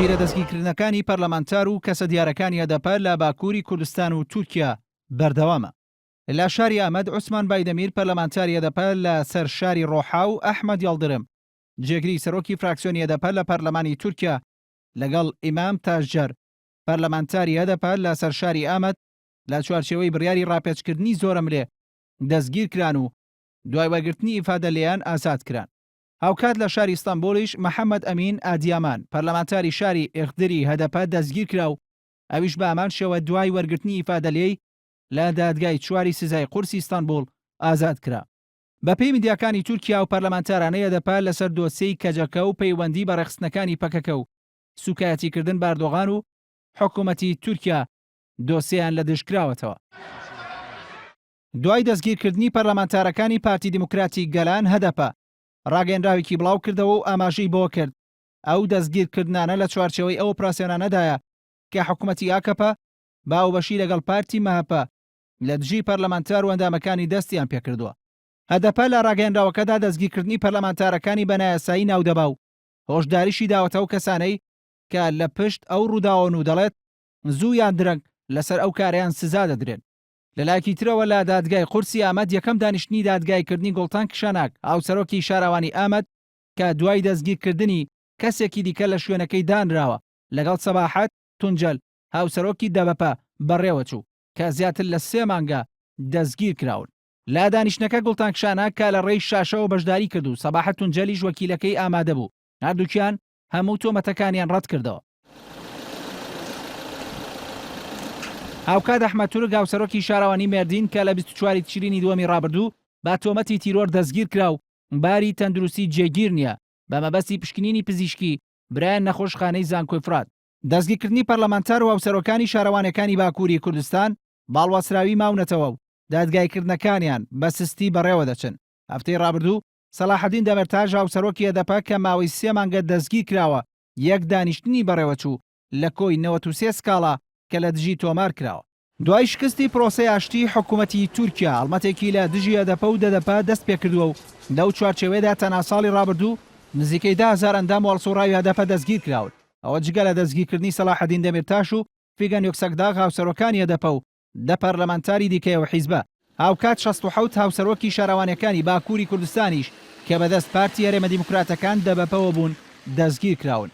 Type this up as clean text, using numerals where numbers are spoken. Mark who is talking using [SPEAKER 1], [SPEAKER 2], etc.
[SPEAKER 1] زنجیرە دەستگیرکردنەکانی پەرلەمانتار و کەسە دیارەکانی هەدەپە لە باکووری کوردستان و تورکیا بەردەوامە. لە شاری ئەمەد عوسمان بایدەمیر پەرلەمانتاری هەدەپە لە سەر شاری ڕۆحا و ئەحمەد یاڵدرم جێگری سەرۆکی فراکسیۆنی هەدەپە لە پەرلەمانی تورکیا لەگەڵ ئیمام تاژجەر پەرلەمانتاری هەدەپە لە سەر شاری ئەمەد لە چوارچێوەی بڕیاری ڕاپێچکردنی زۆرەمرێ دەستگیر کران و دوای وەرگرتنی ئیفادە لێیان ئازاد کران. هاوکات لە شاری ئیستانبوڵیش محەممەد ئەمین ئادیامان پەرلەمانتاری شاری ئێخدری هەدەپە دەستگیر کرا و ئەویش بە ئامان شێوە دوای وەرگرتنی ئیفادە لێی لە دادگای چواری سزای قورسی ئیستانبوڵ ئازاد کرا. بەپێی میدیاکانی تورکیا و پەرلەمانتارانەی هەدەپە لەسەر دۆسیەی کەجەکە و پەیوەندی بە ڕێخستنەکانی پەکەکە و سوکایەتیکردن باردۆغان و حکوومەتی تورکیا دۆسییان لە دژکراوەتەوە. دوای دەستگیرکردنی پەرلەمانتارەکانی پارتی دیموکراتی گەلان هەدەپە ڕاگەیەنراوێکی بڵاو کردەوە و ئاماژەی بۆ کرد ئەو دەستگیرکردنانە لە چوارچێوەی ئەو ئۆپراسیۆنانەدایە کە حکوومەتی ئاکەپە باوبەشی لەگەڵ پارتی مەهەپە لە دژی پەرلەمانتار و ئەندامەکانی دەستیان پێکردووە. هەدەپە لە ڕاگەیەنراوەکەدا دەستگیرکردنی پەرلەمانتارەکانی بەنایەسایی ناودەبا و هۆشداریشی داوەتەوە کەسانەی کە لە پشت ئەو ڕووداوەن و دەڵێت زوو یان درەنگ لەسەر ئەو کارەیان سزا دەدرێن. لەلایەکی ترەوە لە دادگای قورسی ئامەد یەکەم دانیشتنی دادگایکردنی گوڵتان کشاناک هاوسەرۆکی شاراوانی ئامەد کە دوای دەستگیرکردنی کەسێکی دیکە لە شوێنەکەی دانراوە لەگەڵ سەباحەت تونجل هاوسەرۆکی دەبەپە بەڕێوە چوو کە زیاتر لە 3 مانگە دەستگیر کراون. لا دانیشتنەکە گوڵتان کشاناک کە لە ڕێی شاشەوە بەشداری کرد و سەباحەت تونجەلیش وەکیلەکەی ئامادە بوو. هەردووکیان هەموو تۆمەتەکانیان ڕەت کردەوە. هاوکات ئەحمەد تورک هاوسەرۆکی شاراوانی مێردین کە لە 24 تشرینی دووەمی ڕابردوو با تۆمەتی تیرۆر دەستگیر کرا و باری تەندروستی جێگیر نییە بە مەبەستی پشکنینی پزیشکی برایان نەخۆشخانەی زانکۆی فرات. دەستگیرکردنی پەرلەمانتار و هاوسەرۆکانی شارەوانەکانی باکووری کوردستان باڵواسراوی ماونەتەوە و دادگایکردنەکانیان بە سستی بەڕێوە دەچن. هەفتەی ڕابردوو سەلاحەدین دەمەرتاژ هاوسەرۆکی هەدەپە کە ماوەی 3 مانگە دەستگیر کراوە یەک دانیشتنی بەڕێوە چوو لە کۆی 93 سکاڵا کە لە دژی تۆمار کراوە. دوای شکستی پرۆسەی ئاشتی حکوومەتی تورکیا هەڵمەتێکی لە دژی هەدەپە و دەدەپە دەست پێ کردووە و لەو چوارچێوەیەدا تەنها ساڵی ڕابردوو نزیکەی 10,000 ئەندام و هەڵسوڕاوی هەدەپە دەستگیر کراون. ئەوە جگە لە دەستگیرکردنی سەلاحەدین دەمێرتاش و فیگەن یۆکسەکداغ هاوسەرۆکانی هەدەپە و 10 پەرلەمانتاری دیکەیەوە حیزبە. هاوکات 67 هاوسەرۆکی شارەوانەکانی باکووری کوردستانیش کە بەدەست پارتی هەرێمە دیموکراتەکان دەبەپەوە بوون دەستگیر کراون.